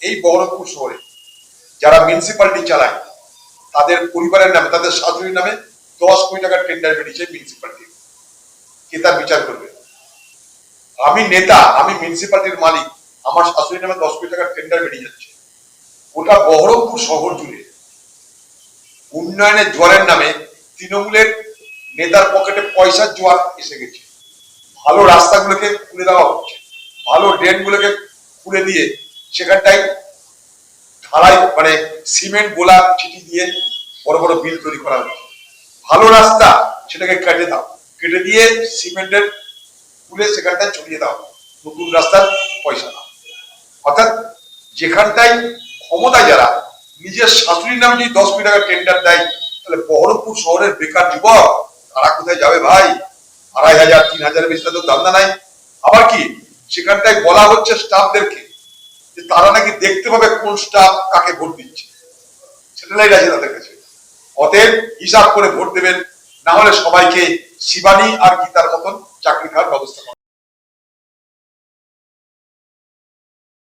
এই বহরমপুর শহরে যারা মিউনিসিপ্যালিটি চালায় তাদের পরিবারের নামে, তাদের শাশুড়ির নামে 10 কোটি টাকার টেন্ডার বেরিয়েছে মিউনিসিপ্যালিটি। কে তার বিচার করবে? আমি নেতা, আমি মিউনিসিপ্যালিটির মালিক, আমার শাশুড়ির নামে 10 কোটি টাকার টেন্ডার বেরিয়ে যাচ্ছে। ওটা বহরমপুর শহর জুড়ে উন্নয়নের জোয়ারের নামে তৃণমূলের নেতার পকেটে পয়সার জোয়ার এসে গেছে। ভালো রাস্তাগুলোকে খুলে দেওয়া হচ্ছে, ভালো ড্রেনগুলোকে খুলে দিয়ে সেখানটায় ঢালাই মানে সিমেন্ট গোলা চিঠি দিয়ে বড় বড় বিল তৈরি করা হচ্ছে। ভালো রাস্তা সেটাকে কেটে দাও, কেটে দিয়ে সিমেন্টের খুলে সেখানটায় ছড়িয়ে দাও, নতুন রাস্তার পয়সা দাও। অর্থাৎ যেখানটায় ক্ষমতায় যারা, নিজের শাশুড়ির নামে যদি 10 কোটি টাকা টেন্ডার দেয়, তাহলে বহরমপুর শহরের বেকার যুবক তারা কোথায় যাবে ভাই? 2500 3000 বেশি তো দান্দা নাই। আবার কি সেখানটায় বলা হচ্ছে স্টাফদেরকে যে তারা নাকি দেখতে পাবে কোন স্টাফ কাকে ভোট দিচ্ছে, সেটাই আছে তাদের কাছে। অতএব হিসাব করে ভোট দেবেন, না হলে সবাইকে শিবানী আর গীতার মতন চাকরি খাওয়ার ব্যবস্থা করা।